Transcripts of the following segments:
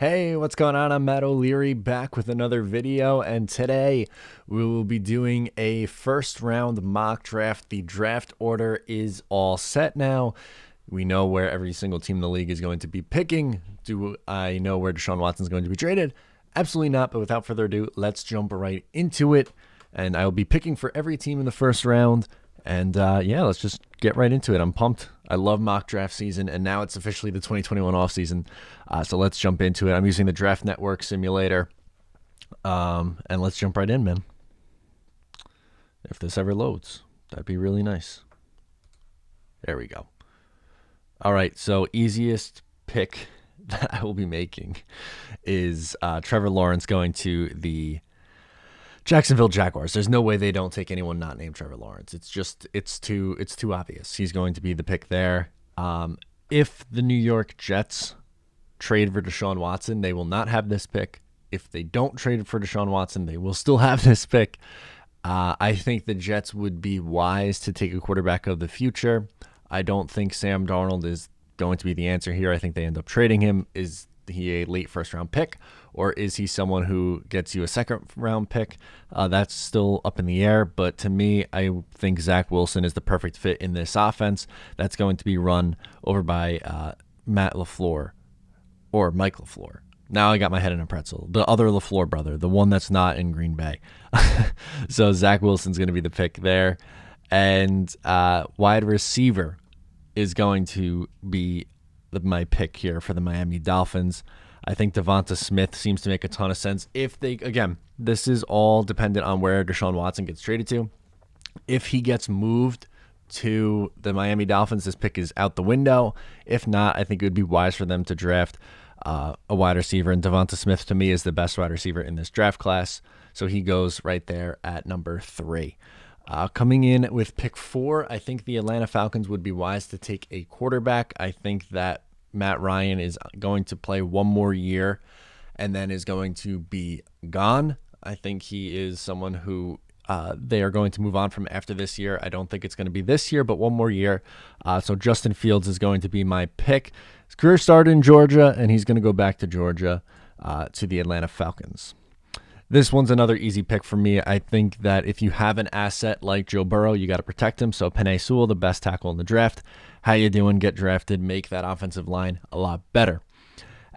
Hey, what's going on? I'm Matt O'Leary back with another video, and today we will be doing a first round mock draft. The draft order is all set now. We know where every single team in the league is going to be picking. Do I know where Deshaun Watson is going to be traded? Absolutely not, but without further ado, let's jump right into it. And I will be picking for every team in the first round. And yeah, let's just get right into it. I'm pumped. I love mock draft season, and now it's officially the 2021 offseason. So let's jump into it. I'm using the Draft Network simulator. And let's jump right in, man. If this ever loads, that'd be really nice. There we go. All right, so easiest pick that I will be making is Trevor Lawrence going to the Jacksonville Jaguars. There's no way they don't take anyone not named Trevor Lawrence. It's too obvious. He's going to be the pick there. If the New York Jets trade for Deshaun Watson, they will not have this pick. If they don't trade for Deshaun Watson, they will still have this pick. I think the Jets would be wise to take a quarterback of the future. I don't think Sam Darnold is going to be the answer here. I think they end up trading him. Is he a late first round pick, or is he someone who gets you a second round pick? That's still up in the air, but to me, I think Zach Wilson is the perfect fit in this offense that's going to be run over by Matt LaFleur or Mike LaFleur. Now I got my head in a pretzel. The other LaFleur brother, the one that's not in Green Bay. So Zach Wilson's going to be the pick there. And wide receiver is going to be my pick here for the Miami Dolphins. I think Devonta Smith seems to make a ton of sense. If they, again, this is all dependent on where Deshaun Watson gets traded to. If he gets moved to the Miami Dolphins, this pick is out the window. If not, I think it would be wise for them to draft a wide receiver. And Devonta Smith, to me, is the best wide receiver in this draft class. So he goes right there at number 3. Coming in with pick 4, I think the Atlanta Falcons would be wise to take a quarterback. I think that Matt Ryan is going to play one more year and then is going to be gone. I think he is someone who they are going to move on from after this year. I don't think it's going to be this year, but one more year. So Justin Fields is going to be my pick. His career started in Georgia, and he's going to go back to Georgia to the Atlanta Falcons. This one's another easy pick for me. I think that if you have an asset like Joe Burrow, you got to protect him. So Penei Sewell, the best tackle in the draft. How you doing? Get drafted. Make that offensive line a lot better.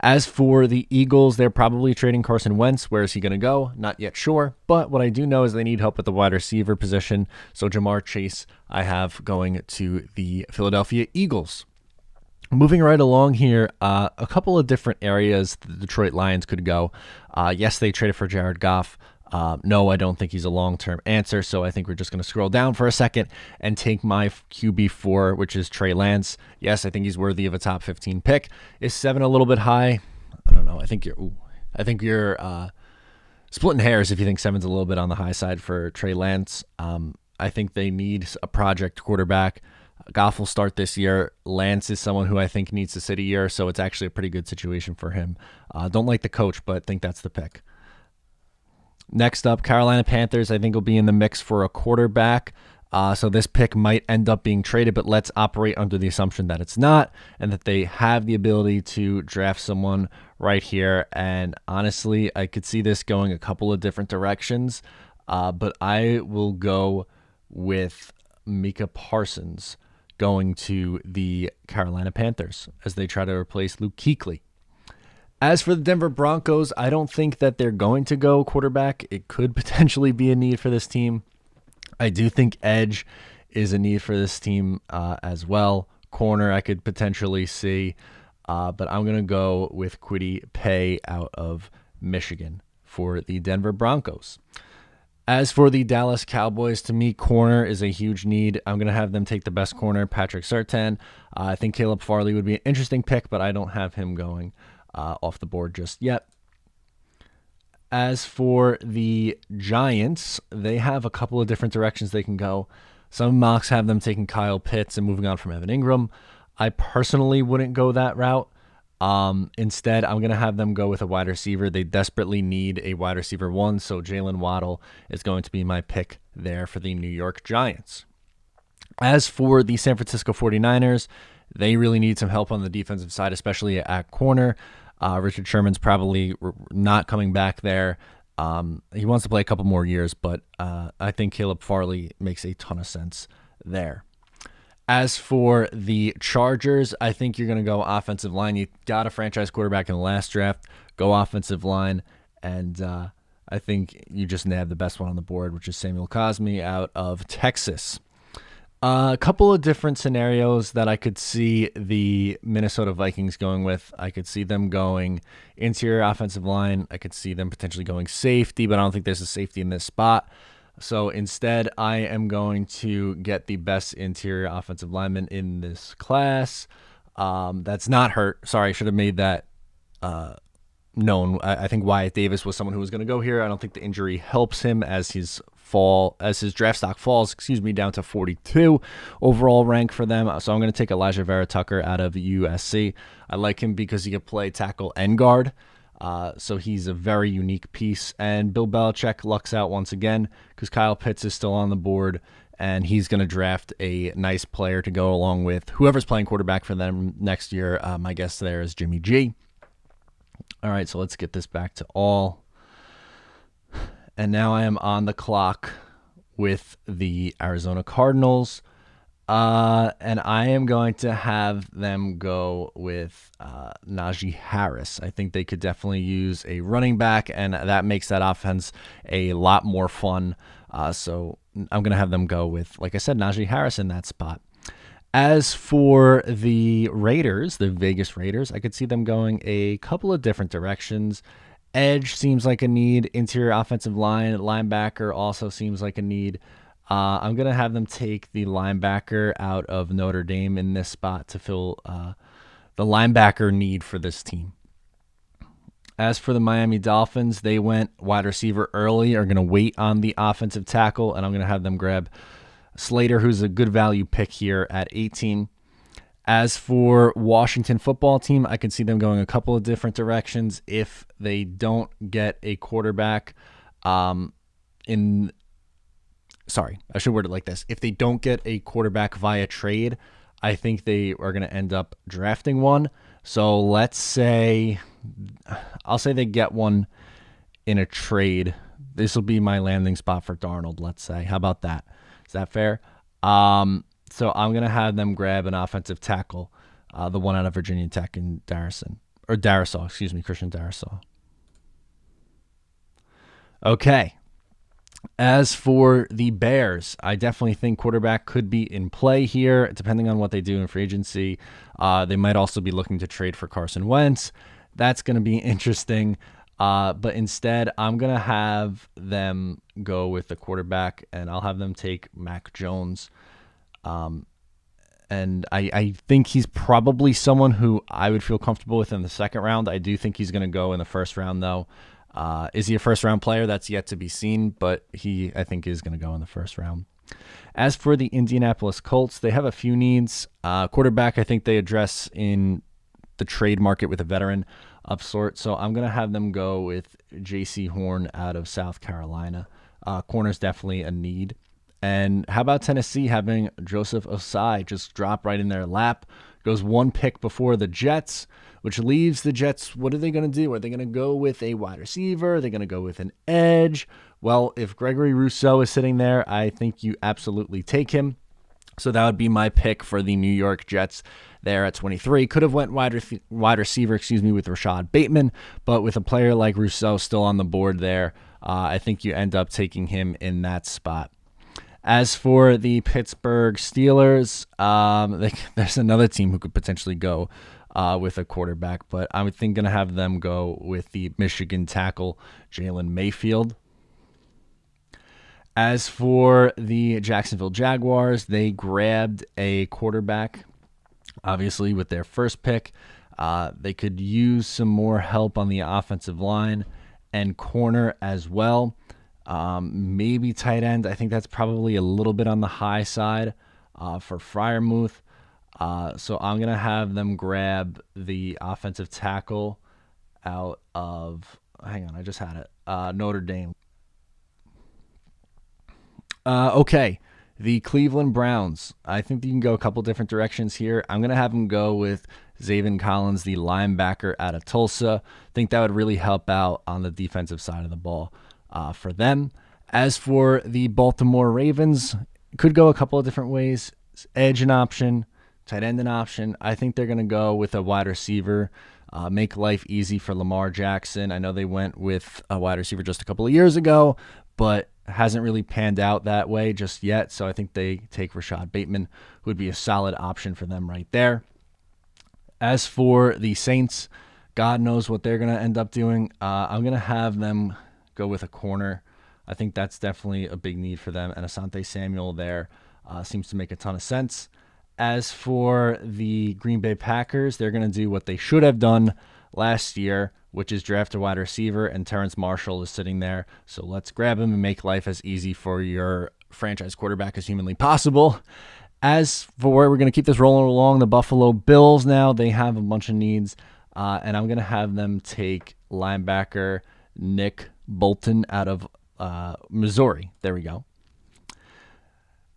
As for the Eagles, they're probably trading Carson Wentz. Where is he going to go? Not yet sure. But what I do know is they need help at the wide receiver position. So Jamar Chase, I have going to the Philadelphia Eagles. Moving right along here, a couple of different areas the Detroit Lions could go. Yes, they traded for Jared Goff. No, I don't think he's a long-term answer, so I think we're just going to scroll down for a second and take my QB4, which is Trey Lance. Yes, I think he's worthy of a top 15 pick. Is 7 a little bit high? I don't know. I think you're splitting hairs if you think 7's a little bit on the high side for Trey Lance. I think they need a project quarterback. Goff will start this year. Lance is someone who I think needs to sit a year, so it's actually a pretty good situation for him. Don't like the coach, but think that's the pick. Next up, Carolina Panthers, I think will be in the mix for a quarterback. So this pick might end up being traded, but let's operate under the assumption that it's not and that they have the ability to draft someone right here. And honestly, I could see this going a couple of different directions, but I will go with Micah Parsons going to the Carolina Panthers as they try to replace Luke Kuechly. As for the Denver Broncos, I don't think that they're going to go quarterback. It could potentially be a need for this team. I do think edge is a need for this team as well. Corner I could potentially see, but I'm going to go with Kwity Paye out of Michigan for the Denver Broncos. As for the Dallas Cowboys, to me, corner is a huge need. I'm going to have them take the best corner, Patrick Surtain. I think Caleb Farley would be an interesting pick, but I don't have him going off the board just yet. As for the Giants, they have a couple of different directions they can go. Some mocks have them taking Kyle Pitts and moving on from Evan Ingram. I personally wouldn't go that route. Instead, I'm going to have them go with a wide receiver. They desperately need a wide receiver 1, so Jalen Waddle is going to be my pick there for the New York Giants. As for the San Francisco 49ers, they really need some help on the defensive side, especially at corner. Richard Sherman's probably not coming back there. He wants to play a couple more years, but I think Caleb Farley makes a ton of sense there. As for the Chargers, I think you're going to go offensive line. You got a franchise quarterback in the last draft. Go offensive line, and I think you just nabbed the best one on the board, which is Samuel Cosmi out of Texas. A couple of different scenarios that I could see the Minnesota Vikings going with. I could see them going interior offensive line. I could see them potentially going safety, but I don't think there's a safety in this spot. So instead, I am going to get the best interior offensive lineman in this class. That's not hurt. Sorry, I should have made that known. I think Wyatt Davis was someone who was going to go here. I don't think the injury helps him as his draft stock falls, down to 42 overall rank for them. So I'm going to take Elijah Vera Tucker out of USC. I like him because he can play tackle and guard. So he's a very unique piece. And Bill Belichick lucks out once again because Kyle Pitts is still on the board, and he's going to draft a nice player to go along with whoever's playing quarterback for them next year. My guess there is Jimmy G. All right, so let's get this back to all. And now I am on the clock with the Arizona Cardinals. And I am going to have them go with Najee Harris. I think they could definitely use a running back, and that makes that offense a lot more fun. So I'm going to have them go with, like I said, Najee Harris in that spot. As for the Raiders, the Vegas Raiders, I could see them going a couple of different directions. Edge seems like a need. Interior offensive line, linebacker also seems like a need. I'm going to have them take the linebacker out of Notre Dame in this spot to fill the linebacker need for this team. As for the Miami Dolphins, they went wide receiver early, are going to wait on the offensive tackle, and I'm going to have them grab Slater, who's a good value pick here at 18. As for Washington football team, I can see them going a couple of different directions if they don't get a quarterback Sorry, I should word it like this. If they don't get a quarterback via trade, I think they are going to end up drafting one. So I'll say they get one in a trade. This will be my landing spot for Darnold, let's say. How about that? Is that fair? So I'm going to have them grab an offensive tackle, the one out of Virginia Tech in Christian Darrisaw. Okay. As for the Bears, I definitely think quarterback could be in play here, depending on what they do in free agency. They might also be looking to trade for Carson Wentz. That's going to be interesting. But instead, I'm going to have them go with the quarterback, and I'll have them take Mac Jones. And I think he's probably someone who I would feel comfortable with in the second round. I do think he's going to go in the first round, though. Is he a first-round player? That's yet to be seen, but he, I think, is going to go in the first round. As for the Indianapolis Colts, they have a few needs. Quarterback, I think they address in the trade market with a veteran of sort, so I'm going to have them go with J.C. Horn out of South Carolina. Corner's definitely a need. And how about Tennessee having Joseph Osai just drop right in their lap? Goes one pick before the Jets, which leaves the Jets. What are they going to do? Are they going to go with a wide receiver? Are they going to go with an edge? Well, if Gregory Rousseau is sitting there, I think you absolutely take him. So that would be my pick for the New York Jets there at 23. Could have went wide receiver, with Rashad Bateman, but with a player like Rousseau still on the board there, I think you end up taking him in that spot. As for the Pittsburgh Steelers, there's another team who could potentially go with a quarterback, but I'm going to have them go with the Michigan tackle, Jalen Mayfield. As for the Jacksonville Jaguars, they grabbed a quarterback, obviously, with their first pick. They could use some more help on the offensive line and corner as well. Maybe tight end. I think that's probably a little bit on the high side for Freiermuth. So I'm going to have them grab the offensive tackle out of, I just had it, Notre Dame. Okay, The Cleveland Browns. I think you can go a couple different directions here. I'm going to have them go with Zaven Collins, the linebacker out of Tulsa. I think that would really help out on the defensive side of the ball for them. As for the Baltimore Ravens, could go a couple of different ways. Edge an option, tight end an option. I think they're going to go with a wide receiver, make life easy for Lamar Jackson. I know they went with a wide receiver just a couple of years ago, but hasn't really panned out that way just yet. So I think they take Rashad Bateman, who would be a solid option for them right there. As for the Saints, God knows what they're going to end up doing. I'm going to have them go with a corner. I think that's definitely a big need for them. And Asante Samuel there seems to make a ton of sense. As for the Green Bay Packers, they're going to do what they should have done last year, which is draft a wide receiver, and Terrence Marshall is sitting there. So let's grab him and make life as easy for your franchise quarterback as humanly possible. As for where we're going to keep this rolling along, the Buffalo Bills now, they have a bunch of needs, and I'm going to have them take linebacker Nick Bolton out of Missouri. There we go.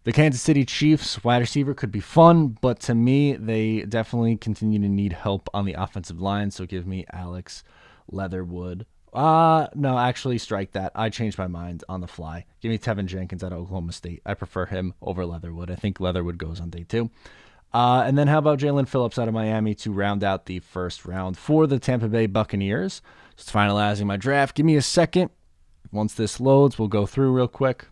The Kansas City Chiefs wide receiver could be fun, but to me, they definitely continue to need help on the offensive line, so give me Alex Leatherwood. No, actually, strike that. I changed my mind on the fly. Give me Tevin Jenkins out of Oklahoma State. I prefer him over Leatherwood. I think Leatherwood goes on day 2. And then how about Jalen Phillips out of Miami to round out the first round for the Tampa Bay Buccaneers? Just finalizing my draft. Give me a second. Once this loads, we'll go through real quick.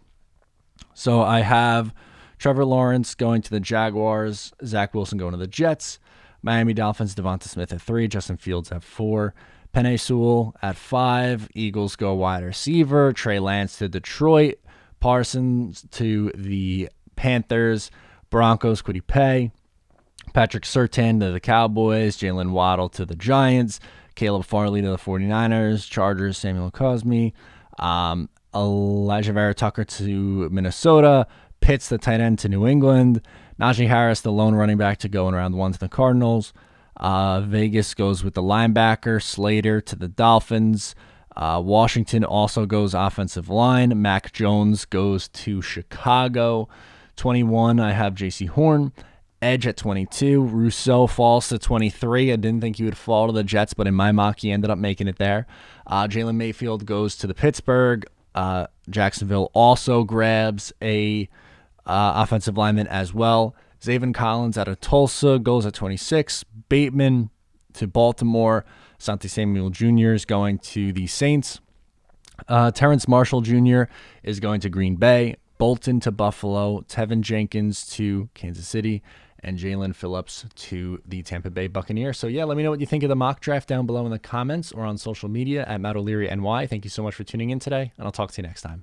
So I have Trevor Lawrence going to the Jaguars, Zach Wilson going to the Jets, Miami Dolphins, Devonta Smith at 3, Justin Fields at 4, Penei Sewell at 5, Eagles go wide receiver, Trey Lance to Detroit, Parsons to the Panthers, Broncos, Kwity Paye, Patrick Surtain to the Cowboys, Jalen Waddle to the Giants, Caleb Farley to the 49ers, Chargers, Samuel Cosme, Elijah Vera Tucker to Minnesota, Pitts, the tight end, to New England, Najee Harris, the lone running back, to go in round 1 to the Cardinals. Vegas goes with the linebacker, Slater to the Dolphins. Washington also goes offensive line. Mac Jones goes to Chicago. 21, I have J.C. Horn. Edge at 22. Rousseau falls to 23. I didn't think he would fall to the Jets, but in my mock, he ended up making it there. Jalen Mayfield goes to the Pittsburgh. Jacksonville also grabs a offensive lineman as well. Zaven Collins out of Tulsa goes at 26. Bateman to Baltimore. Asante Samuel Jr. is going to the Saints. Terrence Marshall Jr. is going to Green Bay. Bolton to Buffalo. Tevin Jenkins to Kansas City. And Jalen Phillips to the Tampa Bay Buccaneers. So, yeah, let me know what you think of the mock draft down below in the comments or on social media at Matt O'Leary NY. Thank you so much for tuning in today, and I'll talk to you next time.